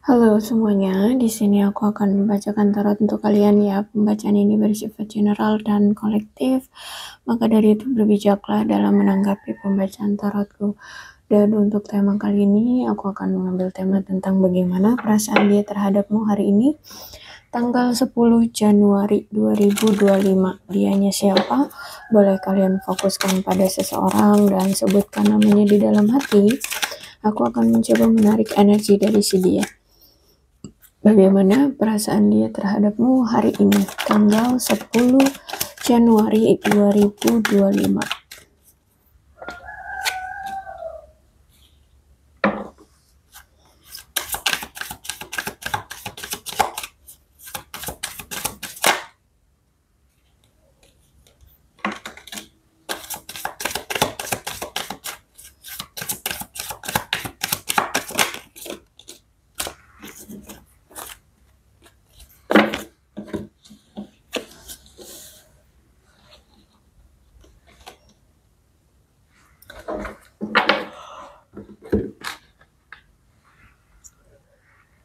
Halo semuanya, di sini aku akan membacakan tarot untuk kalian ya. Pembacaan ini bersifat general dan kolektif, maka dari itu berbijaklah dalam menanggapi pembacaan tarotku. Dan untuk tema kali ini, aku akan mengambil tema tentang bagaimana perasaan dia terhadapmu hari ini, tanggal 10 Januari 2025. Dianya siapa? Boleh kalian fokuskan pada seseorang dan sebutkan namanya di dalam hati. Aku akan mencoba menarik energi dari si dia. Bagaimana perasaan dia terhadapmu hari ini, tanggal 10 Januari 2025?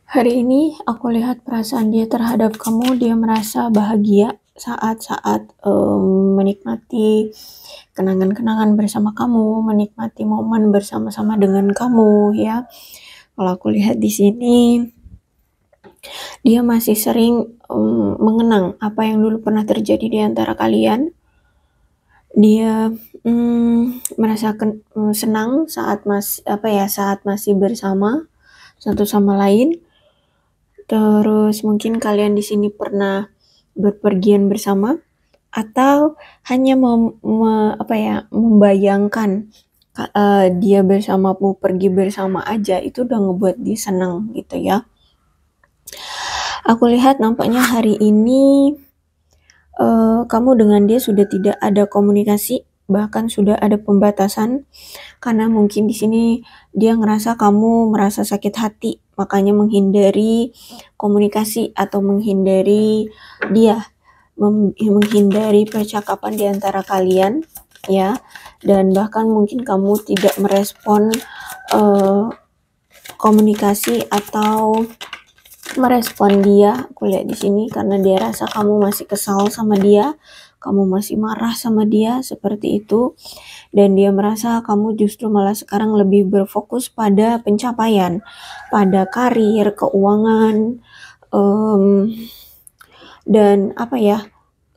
Hari ini aku lihat perasaan dia terhadap kamu, dia merasa bahagia saat-saat menikmati kenangan-kenangan bersama kamu, menikmati momen bersama-sama dengan kamu ya. Kalau aku lihat di sini, dia masih sering mengenang apa yang dulu pernah terjadi di antara kalian. Dia merasakan senang saat masih bersama satu sama lain. Terus mungkin kalian di sini pernah berpergian bersama atau hanya membayangkan dia bersamamu pergi bersama aja itu udah ngebuat dia senang gitu ya. Aku lihat nampaknya hari ini kamu dengan dia sudah tidak ada komunikasi, bahkan sudah ada pembatasan, karena mungkin di sini dia ngerasa kamu merasa sakit hati, makanya menghindari komunikasi atau menghindari dia, menghindari percakapan di antara kalian ya, dan bahkan mungkin kamu tidak merespon komunikasi atau merespon dia. Aku lihat di sini karena dia rasa kamu masih kesal sama dia, kamu masih marah sama dia seperti itu, dan dia merasa kamu justru malah sekarang lebih berfokus pada pencapaian, pada karir, keuangan, dan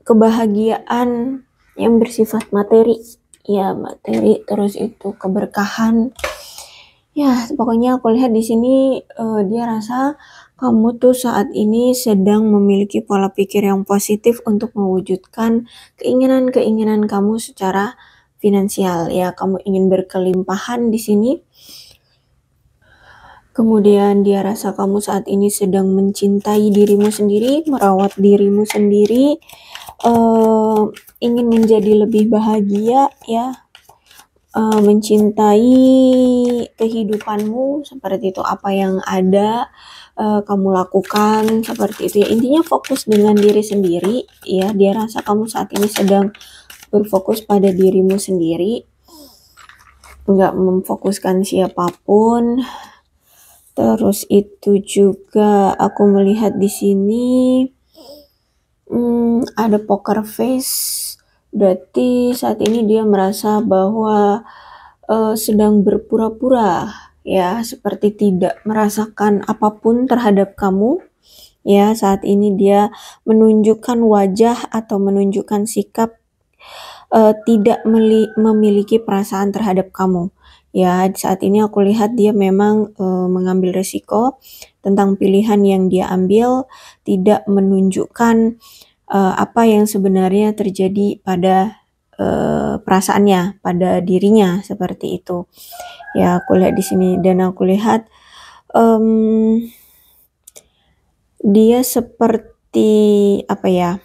kebahagiaan yang bersifat materi ya, materi, terus itu keberkahan ya. Pokoknya aku lihat di sini dia rasa kamu tuh saat ini sedang memiliki pola pikir yang positif untuk mewujudkan keinginan-keinginan kamu secara finansial ya. Kamu ingin berkelimpahan di sini. Kemudian dia rasa kamu saat ini sedang mencintai dirimu sendiri, merawat dirimu sendiri, ingin menjadi lebih bahagia ya, mencintai kehidupanmu seperti itu, apa yang ada kamu lakukan seperti itu ya. Intinya fokus dengan diri sendiri ya. Dia rasa kamu saat ini sedang berfokus pada dirimu sendiri, nggak memfokuskan siapapun. Terus itu juga aku melihat di sini ada poker face, berarti saat ini dia merasa bahwa sedang berpura-pura ya, seperti tidak merasakan apapun terhadap kamu ya. Saat ini dia menunjukkan wajah atau menunjukkan sikap tidak memiliki perasaan terhadap kamu ya. Saat ini aku lihat dia memang mengambil resiko tentang pilihan yang dia ambil, tidak menunjukkan apa yang sebenarnya terjadi pada perasaannya, pada dirinya seperti itu ya. Aku lihat di sini dan aku lihat dia seperti kayak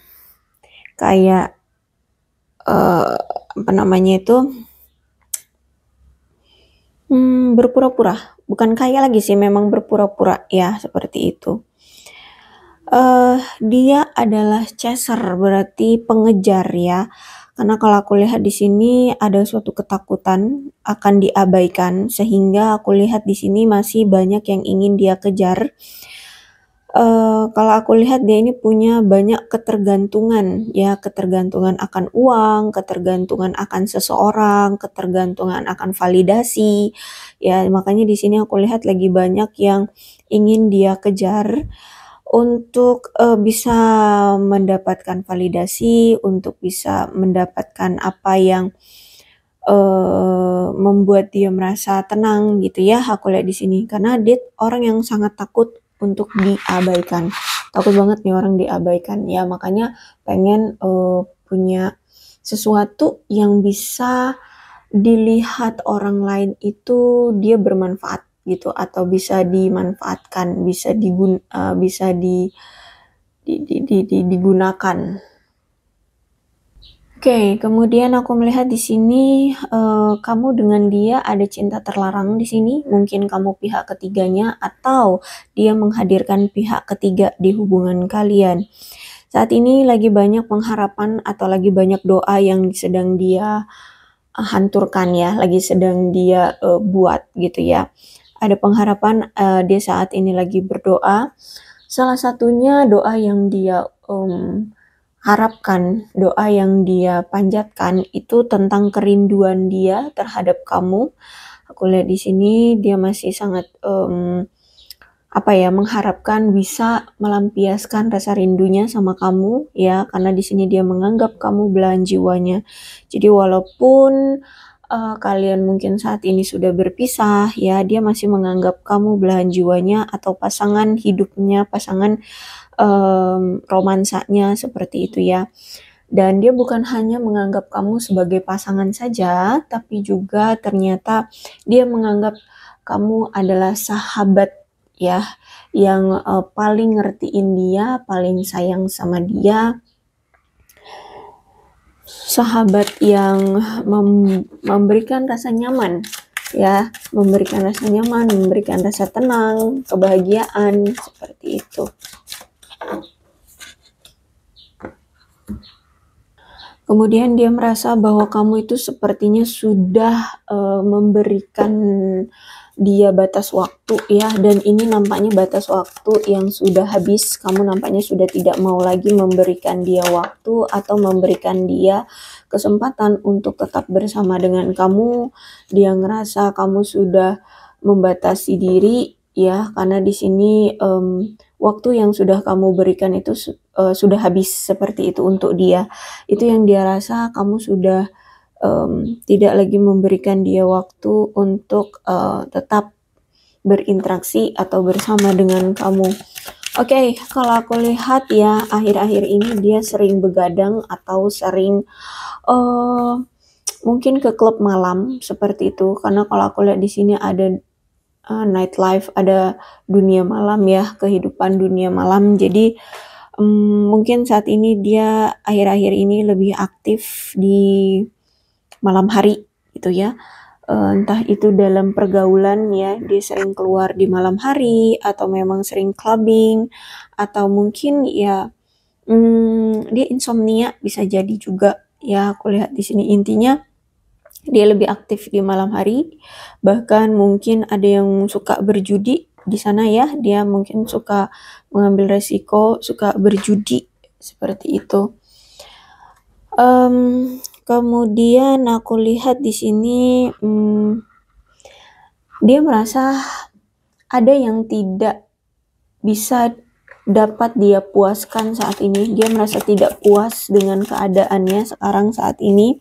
berpura-pura, bukan kayak lagi sih, memang berpura-pura ya seperti itu. Dia adalah chaser, berarti pengejar ya. Karena kalau aku lihat di sini ada suatu ketakutan akan diabaikan, sehingga aku lihat di sini masih banyak yang ingin dia kejar. Kalau aku lihat dia ini punya banyak ketergantungan, ya, ketergantungan akan uang, ketergantungan akan seseorang, ketergantungan akan validasi, ya. Makanya di sini aku lihat lagi banyak yang ingin dia kejar untuk, bisa mendapatkan validasi, untuk bisa mendapatkan apa yang, membuat dia merasa tenang gitu ya, aku lihat di sini. Karena dia orang yang sangat takut untuk diabaikan. Takut banget nih orang diabaikan, ya makanya pengen, punya sesuatu yang bisa dilihat orang lain itu dia bermanfaat gitu, atau bisa dimanfaatkan, bisa digunakan. Oke, kemudian aku melihat di sini, kamu dengan dia ada cinta terlarang di sini, mungkin kamu pihak ketiganya atau dia menghadirkan pihak ketiga di hubungan kalian. Saat ini lagi banyak pengharapan atau lagi banyak doa yang sedang dia hancurkan ya, lagi sedang dia buat gitu ya. Ada pengharapan, dia saat ini lagi berdoa. Salah satunya doa yang dia harapkan, doa yang dia panjatkan itu tentang kerinduan dia terhadap kamu. Aku lihat di sini dia masih sangat mengharapkan bisa melampiaskan rasa rindunya sama kamu ya, karena di sini dia menganggap kamu belahan jiwanya. Jadi walaupun kalian mungkin saat ini sudah berpisah ya, dia masih menganggap kamu belahan jiwanya atau pasangan hidupnya, pasangan romansanya seperti itu ya. Dan dia bukan hanya menganggap kamu sebagai pasangan saja, tapi juga ternyata dia menganggap kamu adalah sahabat ya, yang paling ngertiin dia, paling sayang sama dia. Sahabat yang memberikan rasa nyaman ya, memberikan rasa nyaman, memberikan rasa tenang, kebahagiaan, seperti itu. Kemudian dia merasa bahwa kamu itu sepertinya sudah memberikan dia batas waktu ya, dan ini nampaknya batas waktu yang sudah habis. Kamu nampaknya sudah tidak mau lagi memberikan dia waktu atau memberikan dia kesempatan untuk tetap bersama dengan kamu. Dia ngerasa kamu sudah membatasi diri ya, karena di sini waktu yang sudah kamu berikan itu sudah habis seperti itu untuk dia. Itu yang dia rasa, kamu sudah tidak lagi memberikan dia waktu untuk tetap berinteraksi atau bersama dengan kamu. Oke, kalau aku lihat ya, akhir-akhir ini dia sering begadang atau sering mungkin ke klub malam seperti itu. Karena kalau aku lihat di sini ada nightlife, ada dunia malam ya, kehidupan dunia malam. Jadi mungkin saat ini dia akhir-akhir ini lebih aktif di malam hari gitu ya. Entah itu dalam pergaulan ya, dia sering keluar di malam hari atau memang sering clubbing, atau mungkin ya dia insomnia, bisa jadi juga ya. Aku lihat di sini intinya dia lebih aktif di malam hari, bahkan mungkin ada yang suka berjudi di sana ya, dia mungkin suka mengambil resiko, suka berjudi seperti itu. Kemudian aku lihat di sini dia merasa ada yang tidak bisa dapat dia puaskan saat ini. Dia merasa tidak puas dengan keadaannya sekarang saat ini.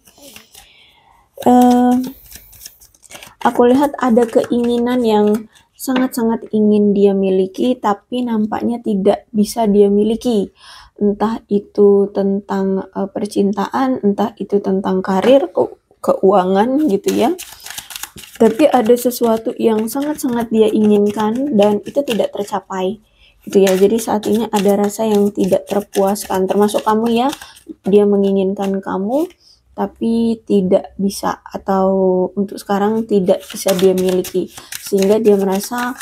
Aku lihat ada keinginan yang sangat-sangat ingin dia miliki, tapi nampaknya tidak bisa dia miliki. Entah itu tentang percintaan, entah itu tentang karir, keuangan gitu ya. Tapi ada sesuatu yang sangat-sangat dia inginkan dan itu tidak tercapai gitu ya. Jadi saat ini ada rasa yang tidak terpuaskan, termasuk kamu ya. Dia menginginkan kamu tapi tidak bisa, atau untuk sekarang tidak bisa dia miliki, sehingga dia merasa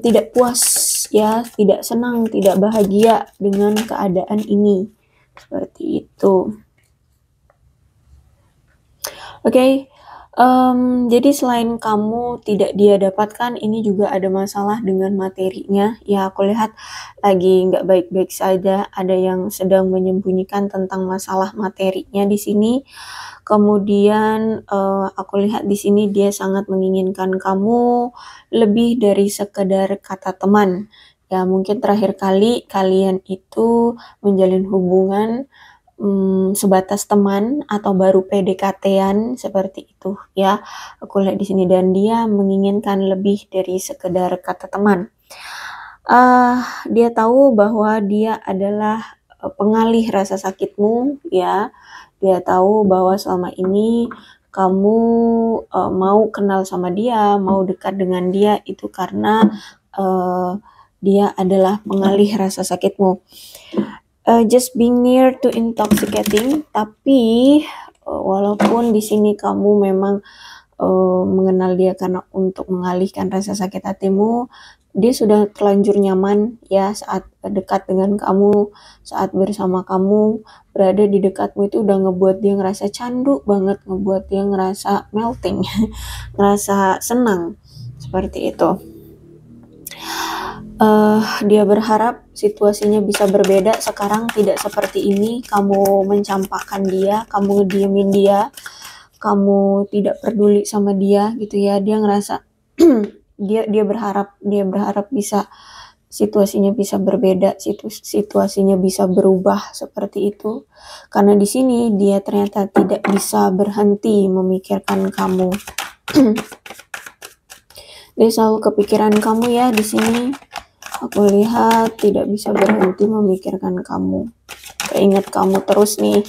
tidak puas ya, tidak senang, tidak bahagia dengan keadaan ini, seperti itu. Oke, jadi selain kamu tidak dia dapatkan, ini juga ada masalah dengan materinya. Ya, aku lihat lagi nggak baik-baik saja, ada yang sedang menyembunyikan tentang masalah materinya di sini. Kemudian, aku lihat di sini dia sangat menginginkan kamu lebih dari sekedar kata teman. Ya, mungkin terakhir kali kalian itu menjalin hubungan sebatas teman atau baru PDKT-an seperti itu ya. Aku lihat di sini dan dia menginginkan lebih dari sekedar kata teman. Dia tahu bahwa dia adalah pengalih rasa sakitmu ya. Dia tahu bahwa selama ini kamu mau kenal sama dia, mau dekat dengan dia itu karena dia adalah pengalih rasa sakitmu. Just being near to intoxicating, tapi walaupun di sini kamu memang mengenal dia karena untuk mengalihkan rasa sakit hatimu, dia sudah terlanjur nyaman ya saat dekat dengan kamu, saat bersama kamu, berada di dekatmu itu udah ngebuat dia ngerasa candu banget, ngebuat dia ngerasa melting, ngerasa senang, seperti itu. Dia berharap situasinya bisa berbeda sekarang, tidak seperti ini, kamu mencampakkan dia, kamu ngediemin dia, kamu tidak peduli sama dia gitu ya. Dia ngerasa dia berharap bisa situasinya bisa berbeda, situasinya bisa berubah seperti itu. Karena di sini dia ternyata tidak bisa berhenti memikirkan kamu. Dia selalu kepikiran kamu ya di sini. Aku lihat tidak bisa berhenti memikirkan kamu. Keinget kamu terus nih.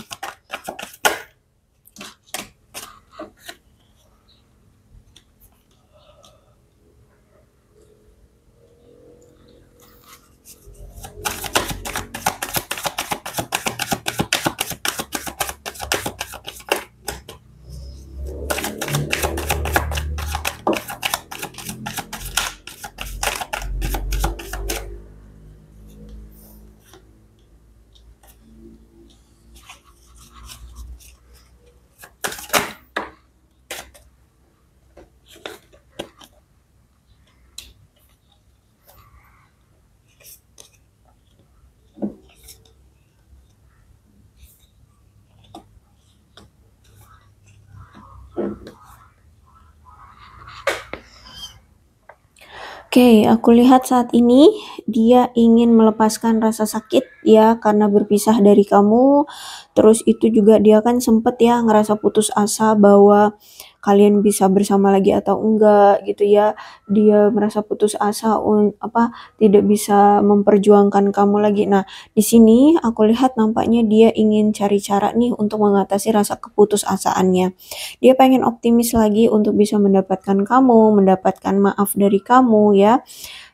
Oke, aku lihat saat ini dia ingin melepaskan rasa sakit ya karena berpisah dari kamu. Terus itu juga dia kan sempet ya ngerasa putus asa bahwa kalian bisa bersama lagi atau enggak gitu ya. Dia merasa putus asa tidak bisa memperjuangkan kamu lagi. Nah, di sini aku lihat nampaknya dia ingin cari cara nih untuk mengatasi rasa keputusasaannya. Dia pengen optimis lagi untuk bisa mendapatkan kamu, mendapatkan maaf dari kamu ya.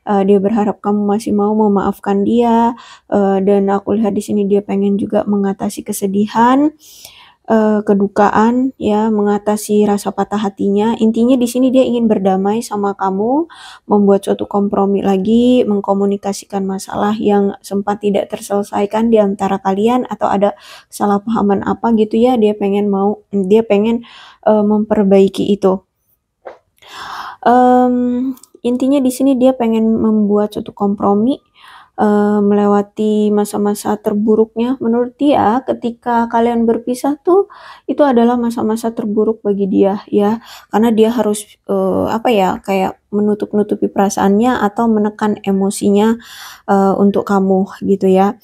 Dia berharap kamu masih mau memaafkan dia, dan aku lihat di sini dia pengen juga mengatasi kesedihan, kedukaan ya, mengatasi rasa patah hatinya. Intinya di sini dia ingin berdamai sama kamu, membuat suatu kompromi lagi, mengkomunikasikan masalah yang sempat tidak terselesaikan di antara kalian atau ada kesalahpahaman apa gitu ya, dia pengen memperbaiki itu. Intinya di sini dia pengen membuat suatu kompromi, melewati masa-masa terburuknya. Menurut dia ketika kalian berpisah tuh, itu adalah masa-masa terburuk bagi dia ya, karena dia harus, kayak menutup-nutupi perasaannya atau menekan emosinya, untuk kamu gitu ya.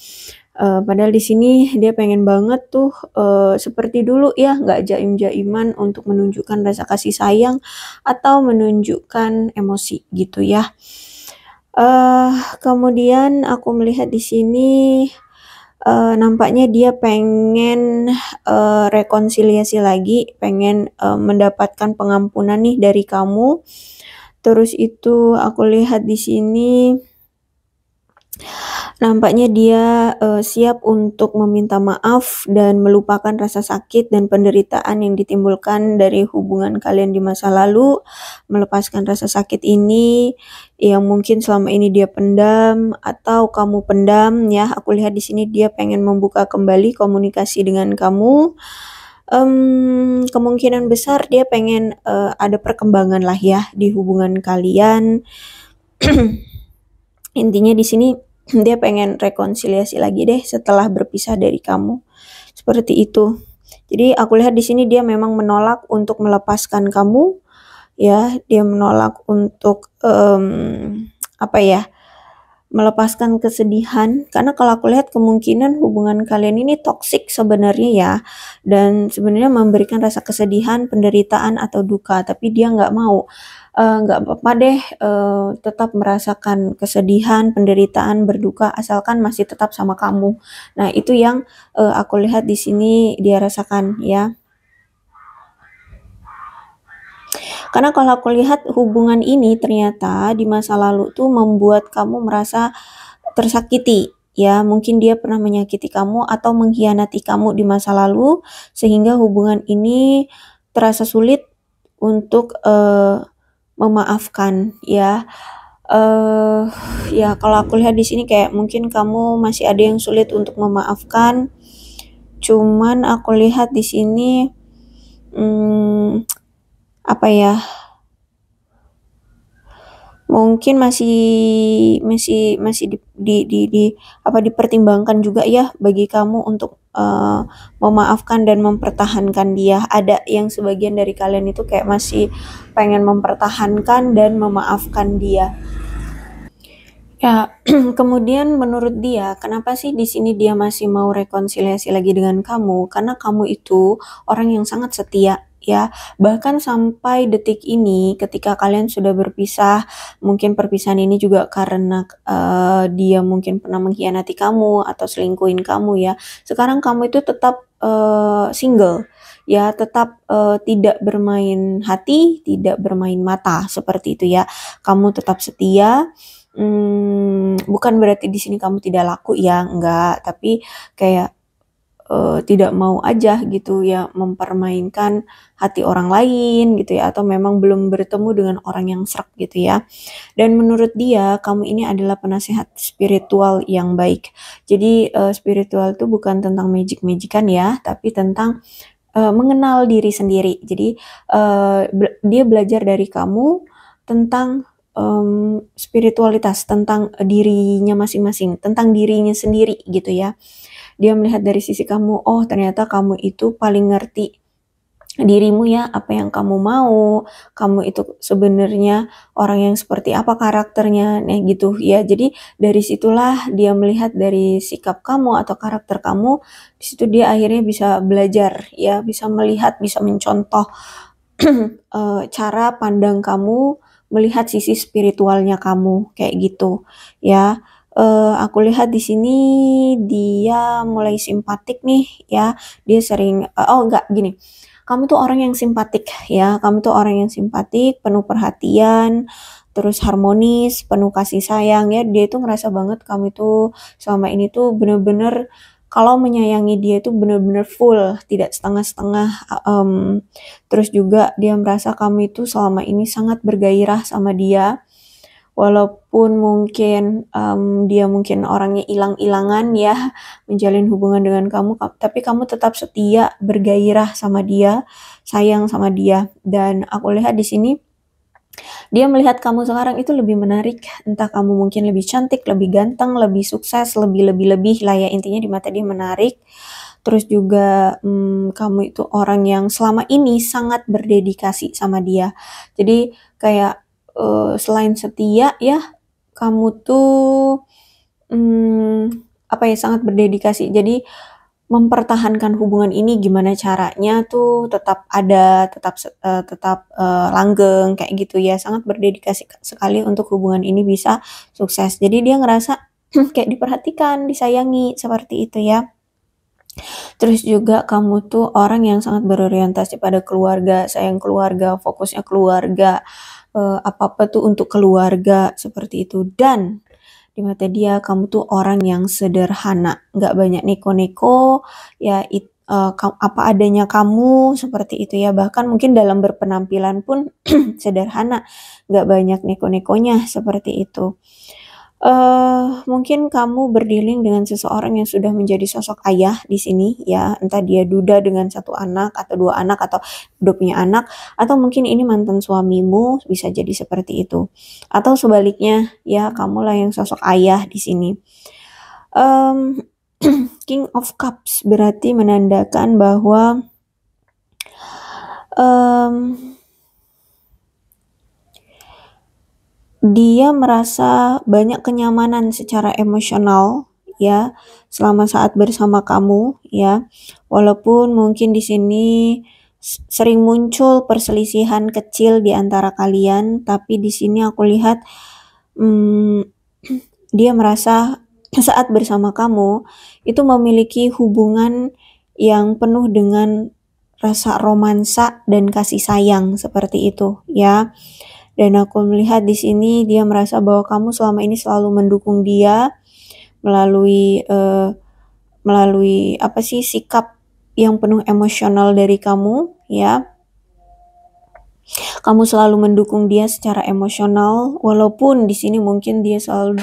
Padahal di sini dia pengen banget tuh, seperti dulu ya, nggak jaim-jaiman untuk menunjukkan rasa kasih sayang atau menunjukkan emosi gitu ya. Kemudian aku melihat di sini, nampaknya dia pengen, rekonsiliasi lagi, pengen, mendapatkan pengampunan nih dari kamu. Terus itu aku lihat di sini nampaknya dia, siap untuk meminta maaf dan melupakan rasa sakit dan penderitaan yang ditimbulkan dari hubungan kalian di masa lalu, melepaskan rasa sakit ini yang mungkin selama ini dia pendam atau kamu pendam ya. Aku lihat di sini dia pengen membuka kembali komunikasi dengan kamu, kemungkinan besar dia pengen ada perkembangan lah ya di hubungan kalian. Intinya di sini dia pengen rekonsiliasi lagi deh setelah berpisah dari kamu. Seperti itu. Jadi aku lihat di sini dia memang menolak untuk melepaskan kamu, ya. Dia menolak untuk apa ya? Melepaskan kesedihan, karena kalau aku lihat kemungkinan hubungan kalian ini toksik sebenarnya ya, dan sebenarnya memberikan rasa kesedihan, penderitaan atau duka, tapi dia nggak mau. Nggak apa-apa deh tetap merasakan kesedihan, penderitaan, berduka, asalkan masih tetap sama kamu. Nah, itu yang aku lihat di sini dia rasakan ya. Karena kalau aku lihat hubungan ini ternyata di masa lalu tuh membuat kamu merasa tersakiti ya. Mungkin dia pernah menyakiti kamu atau mengkhianati kamu di masa lalu sehingga hubungan ini terasa sulit untuk memaafkan ya. Ya kalau aku lihat di sini kayak mungkin kamu masih ada yang sulit untuk memaafkan. Cuman aku lihat di sini apa ya? Mungkin masih dipertimbangkan juga ya bagi kamu untuk memaafkan dan mempertahankan dia. Ada yang sebagian dari kalian itu kayak masih pengen mempertahankan dan memaafkan dia. Ya, kemudian menurut dia, kenapa sih di sini dia masih mau rekonsiliasi lagi dengan kamu? Karena kamu itu orang yang sangat setia, ya. Bahkan sampai detik ini, ketika kalian sudah berpisah, mungkin perpisahan ini juga karena dia mungkin pernah mengkhianati kamu atau selingkuhin kamu, ya. Sekarang kamu itu tetap single, ya, tetap tidak bermain hati, tidak bermain mata, seperti itu ya. Kamu tetap setia. Bukan berarti di sini kamu tidak laku ya, enggak, tapi kayak tidak mau aja gitu ya mempermainkan hati orang lain gitu ya, atau memang belum bertemu dengan orang yang sreg gitu ya. Dan menurut dia kamu ini adalah penasehat spiritual yang baik. Jadi spiritual itu bukan tentang magic-magican ya, tapi tentang mengenal diri sendiri. Jadi dia belajar dari kamu tentang spiritualitas, tentang dirinya masing-masing, tentang dirinya sendiri gitu ya. Dia melihat dari sisi kamu, oh ternyata kamu itu paling ngerti dirimu ya, apa yang kamu mau, kamu itu sebenarnya orang yang seperti apa karakternya, nah gitu ya. Jadi dari situlah dia melihat dari sikap kamu atau karakter kamu, di situ dia akhirnya bisa belajar ya, bisa melihat, bisa mencontoh cara pandang kamu, melihat sisi spiritualnya kamu kayak gitu ya. Aku lihat di sini dia mulai simpatik nih ya. Dia sering oh enggak gini. Kamu tuh orang yang simpatik ya. Kamu tuh orang yang simpatik, penuh perhatian, terus harmonis, penuh kasih sayang ya. Dia itu ngerasa banget kamu itu selama ini tuh bener-bener kalau menyayangi dia itu bener-bener full, tidak setengah-setengah. Terus juga dia merasa kamu itu selama ini sangat bergairah sama dia, walaupun mungkin dia mungkin orangnya ilang-ilangan ya, menjalin hubungan dengan kamu, tapi kamu tetap setia, bergairah sama dia, sayang sama dia. Dan aku lihat di sini dia melihat kamu sekarang itu lebih menarik, entah kamu mungkin lebih cantik, lebih ganteng, lebih sukses, lebih lah ya, intinya di mata dia menarik. Terus juga kamu itu orang yang selama ini sangat berdedikasi sama dia. Jadi kayak selain setia ya, kamu tuh apa ya, sangat berdedikasi. Jadi mempertahankan hubungan ini gimana caranya tuh tetap ada, tetap langgeng kayak gitu ya. Sangat berdedikasi sekali untuk hubungan ini bisa sukses. Jadi dia ngerasa kayak diperhatikan, disayangi, seperti itu ya. Terus juga kamu tuh orang yang sangat berorientasi pada keluarga, sayang keluarga, fokusnya keluarga, apa-apa tuh untuk keluarga, seperti itu. Dan di mata dia kamu tuh orang yang sederhana, nggak banyak neko-neko, ya apa adanya kamu, seperti itu ya. Bahkan mungkin dalam berpenampilan pun sederhana, nggak banyak neko-nekonya, seperti itu. Mungkin kamu berdealing dengan seseorang yang sudah menjadi sosok ayah di sini ya, entah dia duda dengan 1 anak atau 2 anak atau udah punya anak, atau mungkin ini mantan suamimu, bisa jadi seperti itu. Atau sebaliknya ya, kamulah yang sosok ayah di sini. Mmm, King of Cups berarti menandakan bahwa, mmm dia merasa banyak kenyamanan secara emosional ya, selama saat bersama kamu ya. Walaupun mungkin di sini sering muncul perselisihan kecil di antara kalian, tapi di sini aku lihat, mmm, dia merasa saat bersama kamu itu memiliki hubungan yang penuh dengan rasa romansa dan kasih sayang, seperti itu ya. Dan aku melihat di sini dia merasa bahwa kamu selama ini selalu mendukung dia melalui, melalui apa sih, sikap yang penuh emosional dari kamu ya. Kamu selalu mendukung dia secara emosional, walaupun di sini mungkin dia selalu,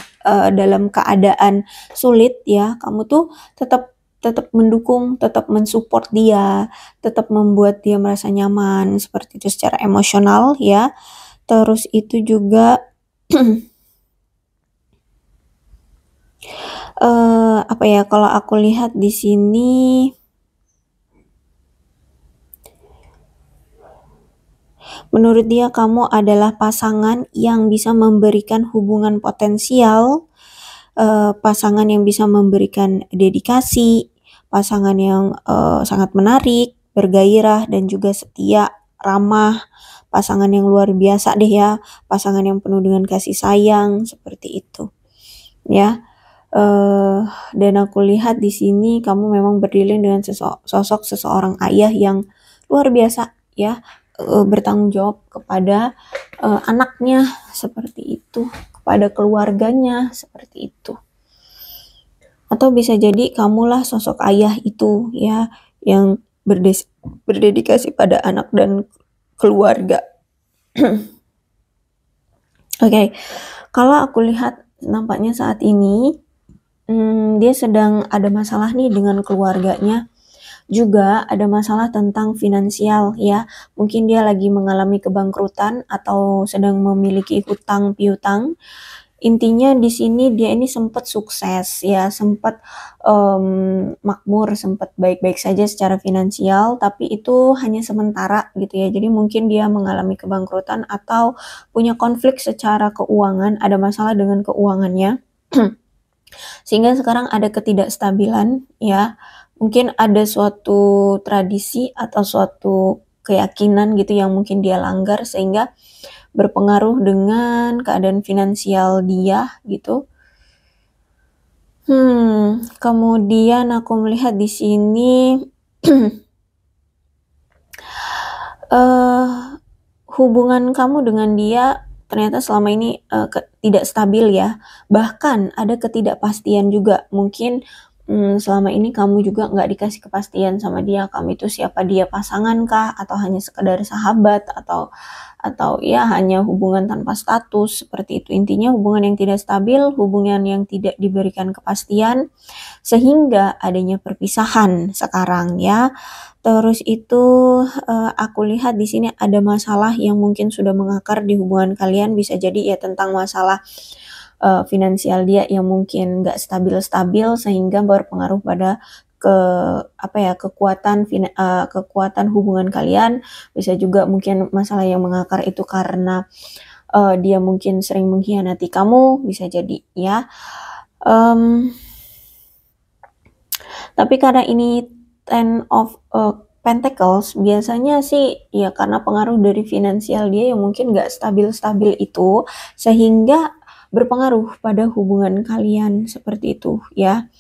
dalam keadaan sulit ya, kamu tuh tetap tetap mendukung, tetap mensupport dia, tetap membuat dia merasa nyaman, seperti itu secara emosional ya. Terus itu juga apa ya, kalau aku lihat di sini, menurut dia kamu adalah pasangan yang bisa memberikan hubungan potensial, pasangan yang bisa memberikan dedikasi, pasangan yang, sangat menarik, bergairah, dan juga setia, ramah, pasangan yang luar biasa deh ya, pasangan yang penuh dengan kasih sayang, seperti itu, ya. Dan aku lihat di sini kamu memang berdealing dengan sosok seseorang ayah yang luar biasa ya, bertanggung jawab kepada, anaknya, seperti itu, kepada keluarganya, seperti itu. Atau bisa jadi kamulah sosok ayah itu ya, yang berdedikasi pada anak dan keluarga. Oke, kalau aku lihat nampaknya saat ini, dia sedang ada masalah nih dengan keluarganya, juga ada masalah tentang finansial ya. Mungkin dia lagi mengalami kebangkrutan atau sedang memiliki hutang piutang. Intinya di sini dia ini sempat sukses ya, sempat, makmur, sempat baik-baik saja secara finansial, tapi itu hanya sementara gitu ya. Jadi mungkin dia mengalami kebangkrutan atau punya konflik secara keuangan, ada masalah dengan keuangannya. Sehingga sekarang ada ketidakstabilan ya. Mungkin ada suatu tradisi atau suatu keyakinan gitu yang mungkin dia langgar sehingga berpengaruh dengan keadaan finansial dia gitu. Kemudian aku melihat di sini hubungan kamu dengan dia ternyata selama ini, tidak stabil ya. Bahkan ada ketidakpastian juga. Mungkin, selama ini kamu juga nggak dikasih kepastian sama dia, kamu itu siapa dia, pasangan kah? Atau hanya sekedar sahabat? Atau ya hanya hubungan tanpa status, seperti itu. Intinya hubungan yang tidak stabil, hubungan yang tidak diberikan kepastian, sehingga adanya perpisahan sekarang ya. Terus itu, aku lihat di sini ada masalah yang mungkin sudah mengakar di hubungan kalian, bisa jadi ya tentang masalah, finansial dia yang mungkin nggak stabil-stabil sehingga berpengaruh pada apa ya, kekuatan hubungan kalian. Bisa juga mungkin masalah yang mengakar itu karena, dia mungkin sering mengkhianati kamu, bisa jadi ya. Tapi karena ini Ten of, Pentacles, biasanya sih ya karena pengaruh dari finansial dia yang mungkin nggak stabil-stabil itu, sehingga berpengaruh pada hubungan kalian, seperti itu ya.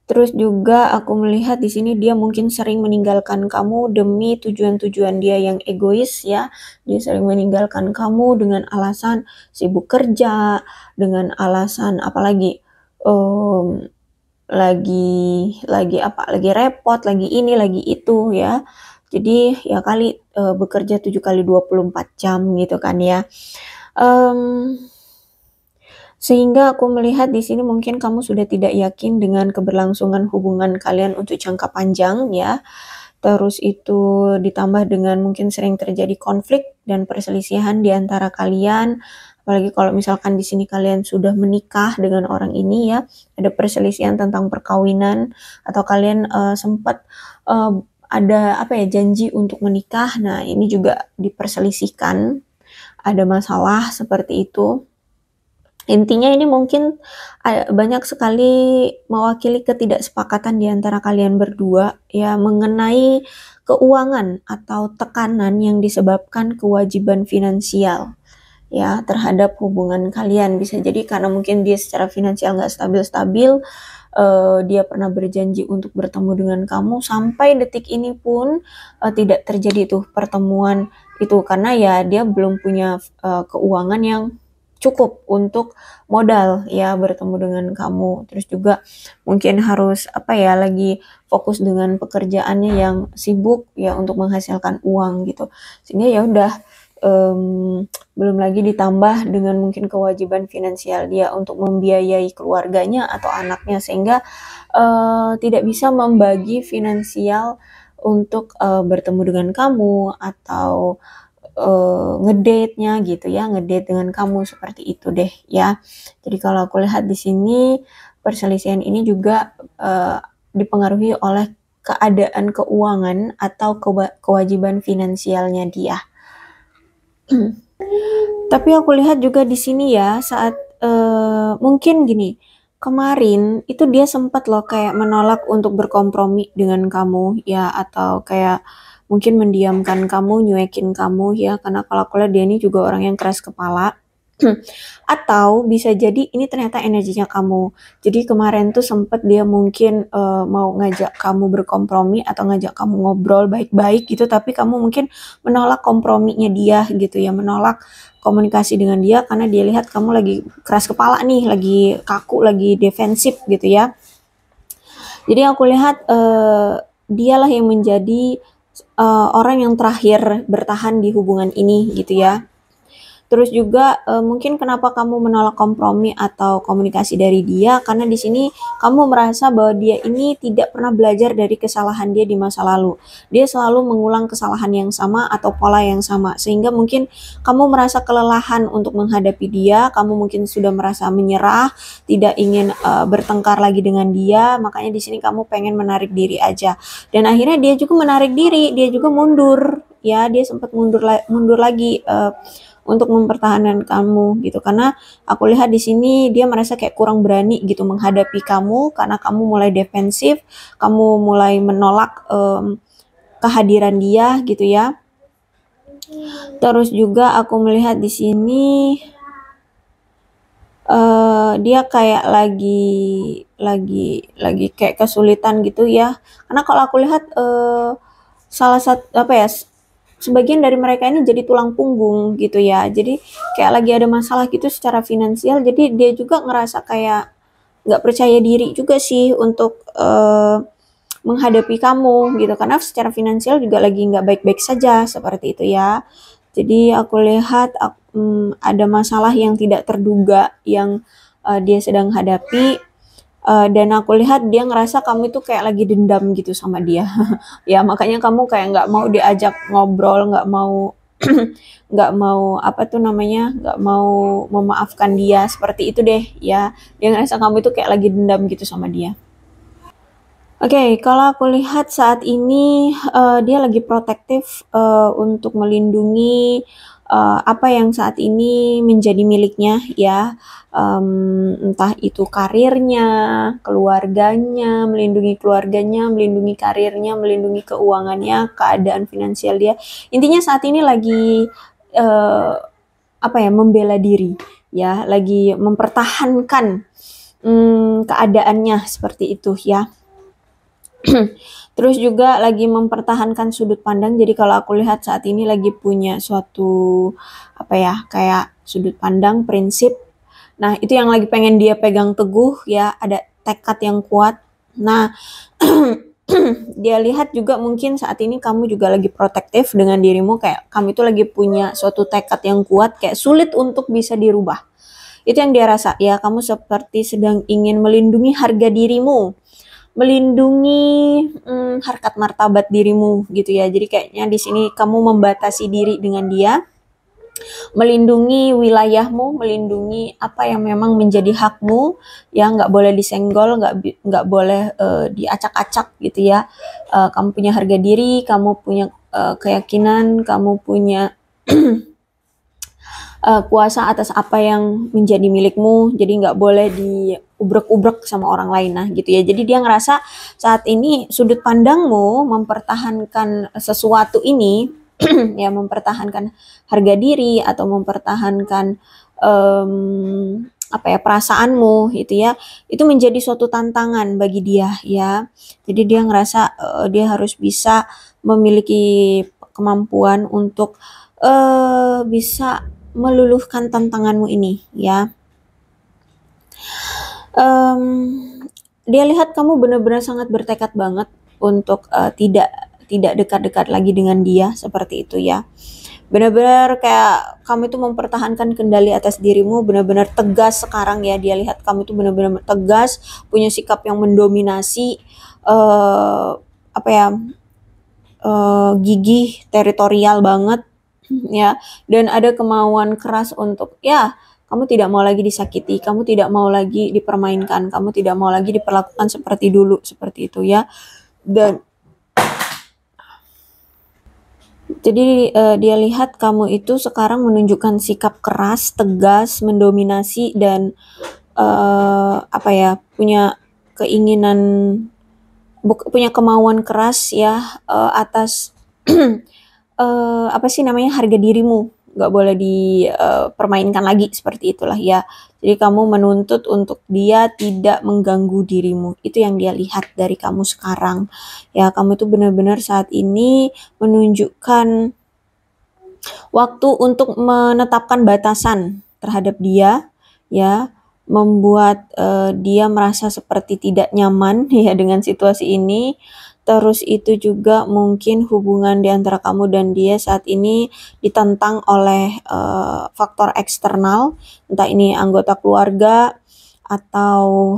Terus juga aku melihat di sini dia mungkin sering meninggalkan kamu demi tujuan-tujuan dia yang egois ya. Dia sering meninggalkan kamu dengan alasan sibuk kerja, dengan alasan apalagi, lagi repot, lagi ini, lagi itu ya. Jadi ya kali, bekerja 7 kali 24 jam gitu kan ya. Sehingga aku melihat di sini mungkin kamu sudah tidak yakin dengan keberlangsungan hubungan kalian untuk jangka panjang ya. Terus itu ditambah dengan mungkin sering terjadi konflik dan perselisihan di antara kalian. Apalagi kalau misalkan di sini kalian sudah menikah dengan orang ini ya, ada perselisihan tentang perkawinan atau kalian sempat ada apa ya janji untuk menikah. Nah, ini juga diperselisihkan, ada masalah seperti itu. Intinya ini mungkin banyak sekali mewakili ketidaksepakatan di antara kalian berdua ya mengenai keuangan atau tekanan yang disebabkan kewajiban finansial ya terhadap hubungan kalian. Bisa jadi karena mungkin dia secara finansial nggak stabil-stabil, dia pernah berjanji untuk bertemu dengan kamu sampai detik ini pun tidak terjadi tuh pertemuan itu karena ya dia belum punya keuangan yang cukup untuk modal ya bertemu dengan kamu. Terus juga mungkin harus apa ya lagi fokus dengan pekerjaannya yang sibuk ya untuk menghasilkan uang gitu. Sehingga ya udah belum lagi ditambah dengan mungkin kewajiban finansial dia untuk membiayai keluarganya atau anaknya sehingga tidak bisa membagi finansial untuk bertemu dengan kamu atau ngedate-nya gitu ya, ngedate dengan kamu seperti itu deh ya. Jadi kalau aku lihat di sini perselisihan ini juga dipengaruhi oleh keadaan keuangan atau kewajiban finansialnya dia. Tapi aku lihat juga di sini ya saat mungkin gini, kemarin itu dia sempat loh kayak menolak untuk berkompromi dengan kamu ya atau kayak mungkin mendiamkan kamu, nyuekin kamu ya karena kalau aku lihat dia ini juga orang yang keras kepala. Atau bisa jadi ini ternyata energinya kamu. Jadi kemarin tuh sempet dia mungkin mau ngajak kamu berkompromi atau ngajak kamu ngobrol baik-baik gitu, tapi kamu mungkin menolak komprominya dia gitu ya, menolak komunikasi dengan dia karena dia lihat kamu lagi keras kepala nih, lagi kaku, lagi defensif gitu ya. Jadi aku lihat dialah yang menjadi orang yang terakhir bertahan di hubungan ini gitu ya. Terus juga mungkin kenapa kamu menolak kompromi atau komunikasi dari dia karena di sini kamu merasa bahwa dia ini tidak pernah belajar dari kesalahan dia di masa lalu. Dia selalu mengulang kesalahan yang sama atau pola yang sama sehingga mungkin kamu merasa kelelahan untuk menghadapi dia, kamu mungkin sudah merasa menyerah, tidak ingin bertengkar lagi dengan dia, makanya di sini kamu pengen menarik diri aja. Dan akhirnya dia juga menarik diri, dia juga mundur. Ya, dia sempat mundur lagi untuk mempertahankan kamu gitu karena aku lihat di sini dia merasa kayak kurang berani gitu menghadapi kamu karena kamu mulai defensif, kamu mulai menolak kehadiran dia gitu ya. Terus juga aku melihat di sini dia kayak lagi kayak kesulitan gitu ya karena kalau aku lihat salah satu apa ya sebagian dari mereka ini jadi tulang punggung gitu ya. Jadi kayak lagi ada masalah gitu secara finansial. Jadi dia juga ngerasa kayak nggak percaya diri juga sih untuk menghadapi kamu gitu. Karena secara finansial juga lagi nggak baik-baik saja seperti itu ya. Jadi aku lihat ada masalah yang tidak terduga yang dia sedang hadapi. Dan aku lihat dia ngerasa kamu itu kayak lagi dendam gitu sama dia. Ya makanya kamu kayak nggak mau diajak ngobrol, nggak mau nggak mau apa tuh namanya, nggak mau memaafkan dia seperti itu deh ya. Dia ngerasa kamu itu kayak lagi dendam gitu sama dia. Oke, kalau aku lihat saat ini dia lagi protektif untuk melindungi apa yang saat ini menjadi miliknya ya, entah itu karirnya, keluarganya, melindungi karirnya, melindungi keuangannya, keadaan finansial dia. Intinya saat ini lagi apa ya, membela diri ya, lagi mempertahankan keadaannya seperti itu ya. Terus juga lagi mempertahankan sudut pandang. Jadi kalau aku lihat saat ini lagi punya suatu apa ya, kayak sudut pandang, prinsip. Nah, itu yang lagi pengen dia pegang teguh ya, ada tekad yang kuat. Nah, dia lihat juga mungkin saat ini kamu juga lagi protektif dengan dirimu kayak kamu itu lagi punya suatu tekad yang kuat kayak sulit untuk bisa dirubah. Itu yang dia rasa ya, kamu seperti sedang ingin melindungi harga dirimu, melindungi harkat martabat dirimu gitu ya. Jadi kayaknya di sini kamu membatasi diri dengan dia, melindungi wilayahmu, melindungi apa yang memang menjadi hakmu, ya nggak boleh disenggol, nggak boleh diacak-acak gitu ya. Kamu punya harga diri, kamu punya keyakinan, kamu punya kuasa atas apa yang menjadi milikmu, jadi nggak boleh diubrek-ubrek sama orang lain, nah gitu ya. Jadi dia ngerasa saat ini sudut pandangmu mempertahankan sesuatu ini ya, mempertahankan harga diri atau mempertahankan apa ya, perasaanmu gitu ya, itu menjadi suatu tantangan bagi dia ya. Jadi dia ngerasa dia harus bisa memiliki kemampuan untuk bisa meluluhkan tantanganmu ini ya. Dia lihat kamu benar-benar sangat bertekad banget untuk tidak dekat-dekat lagi dengan dia, seperti itu ya. Benar-benar kayak kamu itu mempertahankan kendali atas dirimu, benar-benar tegas sekarang ya. Dia lihat kamu itu benar-benar tegas, punya sikap yang mendominasi, apa ya, gigih, teritorial banget ya, dan ada kemauan keras untuk ya, kamu tidak mau lagi disakiti, kamu tidak mau lagi dipermainkan, kamu tidak mau lagi diperlakukan seperti dulu, seperti itu ya. Dan jadi dia lihat kamu itu sekarang menunjukkan sikap keras, tegas, mendominasi, dan apa ya, punya keinginan, punya kemauan keras ya atas apa sih namanya, harga dirimu, nggak boleh dipermainkan lagi, seperti itulah ya. Jadi kamu menuntut untuk dia tidak mengganggu dirimu, itu yang dia lihat dari kamu sekarang ya. Kamu tuh benar-benar saat ini menunjukkan waktu untuk menetapkan batasan terhadap dia ya, membuat dia merasa seperti tidak nyaman ya dengan situasi ini. Terus itu juga mungkin hubungan di antara kamu dan dia saat ini ditentang oleh faktor eksternal, entah ini anggota keluarga atau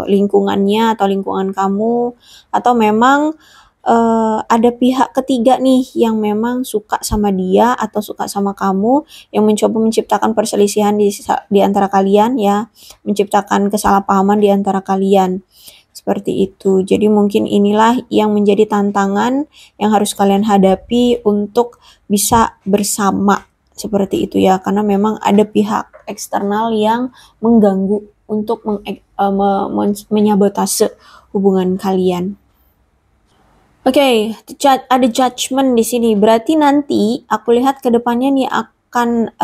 lingkungannya atau lingkungan kamu, atau memang ada pihak ketiga nih yang memang suka sama dia atau suka sama kamu, yang mencoba menciptakan perselisihan di antara kalian ya, menciptakan kesalahpahaman di antara kalian. Seperti itu. Jadi mungkin inilah yang menjadi tantangan yang harus kalian hadapi untuk bisa bersama, seperti itu ya. Karena memang ada pihak eksternal yang mengganggu untuk menyabotase hubungan kalian. Oke, ada judgment di sini. Berarti nanti aku lihat ke depannya nih akan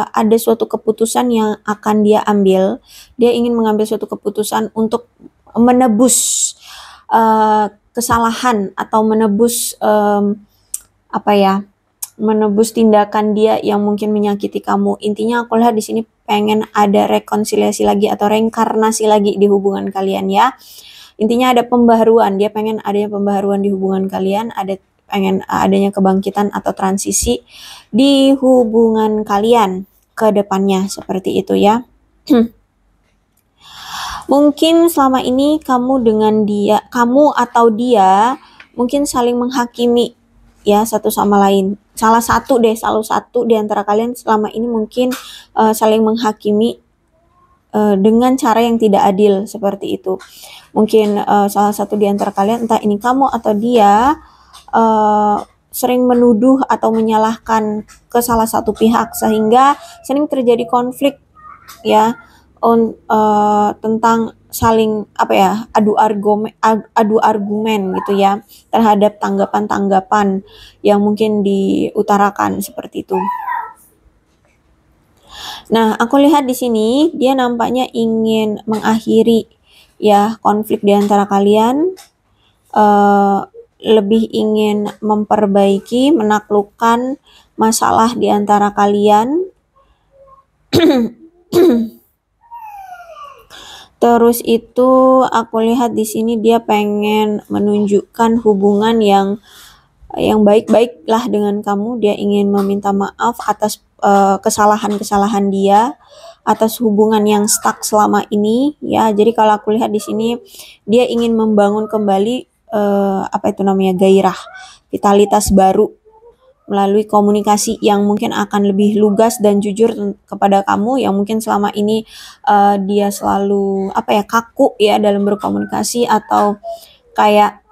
ada suatu keputusan yang akan dia ambil. Dia ingin mengambil suatu keputusan untuk menebus kesalahan atau menebus apa ya, menebus tindakan dia yang mungkin menyakiti kamu. Intinya aku lihat di sini pengen ada rekonsiliasi lagi atau reinkarnasi lagi di hubungan kalian ya. Intinya ada pembaharuan, dia pengen adanya pembaharuan di hubungan kalian, pengen adanya kebangkitan atau transisi di hubungan kalian ke depannya, seperti itu ya. Mungkin selama ini kamu dengan dia, kamu atau dia mungkin saling menghakimi ya satu sama lain. Salah satu di antara kalian selama ini mungkin saling menghakimi dengan cara yang tidak adil, seperti itu. Mungkin salah satu di antara kalian, entah ini kamu atau dia, sering menuduh atau menyalahkan ke salah satu pihak, sehingga sering terjadi konflik ya, tentang saling apa ya, adu argumen gitu ya terhadap tanggapan-tanggapan yang mungkin diutarakan, seperti itu. Nah, aku lihat di sini dia nampaknya ingin mengakhiri ya konflik di antara kalian, lebih ingin memperbaiki, menaklukkan masalah di antara kalian. Terus itu aku lihat di sini dia pengen menunjukkan hubungan yang baik-baik lah dengan kamu. Dia ingin meminta maaf atas kesalahan-kesalahan dia, atas hubungan yang stuck selama ini ya. Jadi kalau aku lihat di sini dia ingin membangun kembali gairah, vitalitas baru melalui komunikasi yang mungkin akan lebih lugas dan jujur kepada kamu, yang mungkin selama ini dia selalu kaku ya dalam berkomunikasi, atau kayak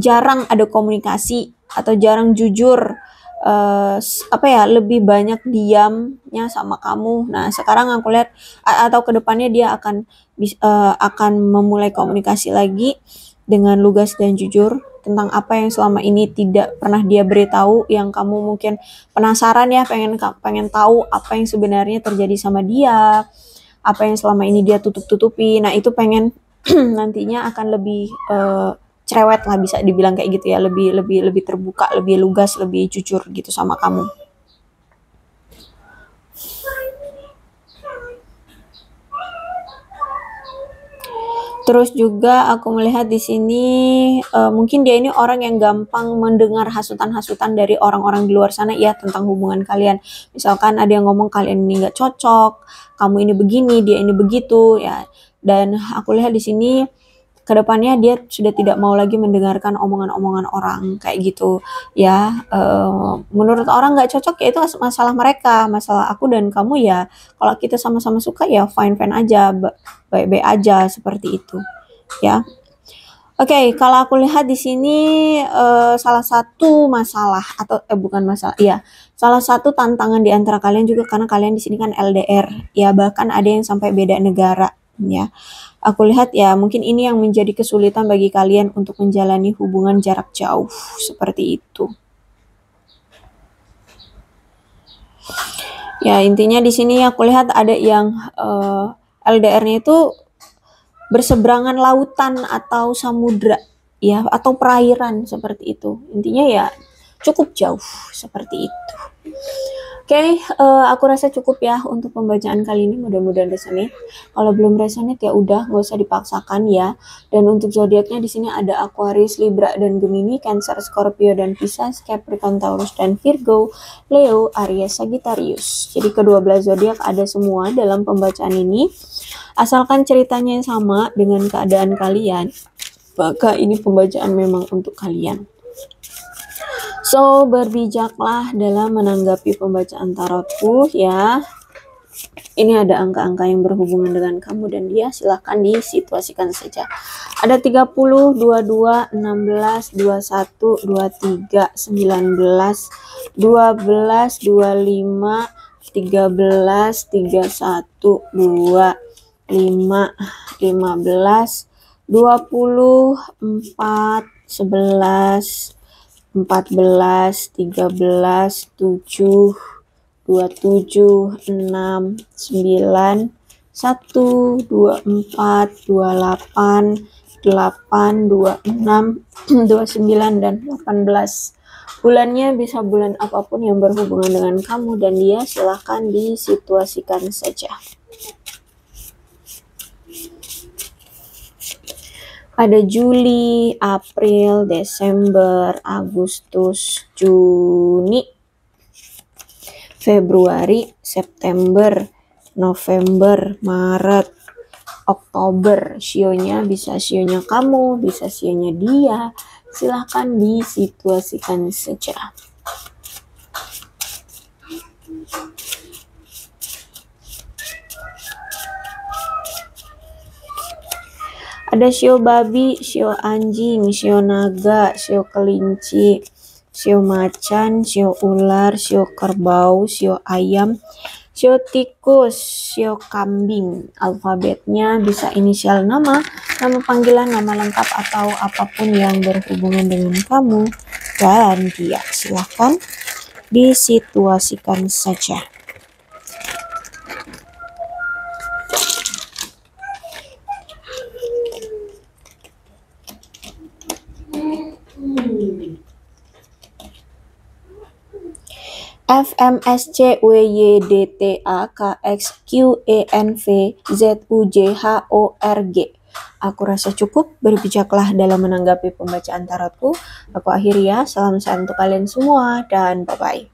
jarang ada komunikasi atau jarang jujur, lebih banyak diamnya sama kamu. Nah, sekarang aku lihat atau kedepannya dia akan memulai komunikasi lagi dengan lugas dan jujur tentang apa yang selama ini tidak pernah dia beritahu, yang kamu mungkin penasaran ya, pengen tahu apa yang sebenarnya terjadi sama dia, apa yang selama ini dia tutup-tutupi. Nah, itu pengen nantinya akan lebih cerewet lah, bisa dibilang kayak gitu ya, lebih terbuka, lebih lugas, lebih jujur gitu sama kamu. Terus juga aku melihat di sini mungkin dia ini orang yang gampang mendengar hasutan-hasutan dari orang-orang di luar sana ya tentang hubungan kalian. Misalkan ada yang ngomong kalian ini nggak cocok, kamu ini begini, dia ini begitu ya. Dan aku lihat di sini kedepannya dia sudah tidak mau lagi mendengarkan omongan-omongan orang kayak gitu ya. Menurut orang nggak cocok ya itu masalah mereka, masalah aku dan kamu ya. Kalau kita sama-sama suka ya fine-fine aja, baik-baik aja seperti itu ya. Oke, kalau aku lihat di sini salah satu masalah atau bukan masalah, ya salah satu tantangan di antara kalian juga karena kalian di sini kan LDR ya, bahkan ada yang sampai beda negara ya. Aku lihat ya mungkin ini yang menjadi kesulitan bagi kalian untuk menjalani hubungan jarak jauh seperti itu. Ya, intinya di sini aku lihat ada yang LDR-nya itu berseberangan lautan atau samudra ya, atau perairan seperti itu. Intinya ya cukup jauh seperti itu. Oke, aku rasa cukup ya untuk pembacaan kali ini, mudah-mudahan resonate. Kalau belum resonate ya udah, nggak usah dipaksakan ya. Dan untuk zodiaknya di sini ada Aquarius, Libra dan Gemini, Cancer, Scorpio dan Pisces, Capricorn, Taurus dan Virgo, Leo, Aries, Sagittarius. Jadi kedua belas zodiak ada semua dalam pembacaan ini. Asalkan ceritanya yang sama dengan keadaan kalian, maka ini pembacaan memang untuk kalian. So, berbijaklah dalam menanggapi pembacaan tarotku ya. Ini ada angka-angka yang berhubungan dengan kamu dan dia, silahkan disituasikan saja. Ada 30, 22, 16, 21, 23, 19, 12, 25, 13, 31, 2, 5, 15, 24, 11, 14, 13, 7, 27, 6, 9, 1, 24, 28, 8, 26, 29, dan 18. Bulannya bisa bulan apapun yang berhubungan dengan kamu dan dia, silahkan disituasikan saja. Ada Juli, April, Desember, Agustus, Juni, Februari, September, November, Maret, Oktober. Sionya bisa sionya kamu, bisa sionya dia. Silahkan disituasikan saja. Ada sio babi, sio anjing, sio naga, sio kelinci, sio macan, sio ular, sio kerbau, sio ayam, sio tikus, sio kambing. Alfabetnya bisa inisial nama, nama panggilan, nama lengkap, atau apapun yang berhubungan dengan kamu dan dia. Silahkan disituasikan saja. FMSCWYDTAKXQENVZUJHORG. Aku rasa cukup, berbijaklah dalam menanggapi pembacaan tarotku. Aku akhiri ya, salam sehat untuk kalian semua dan bye-bye.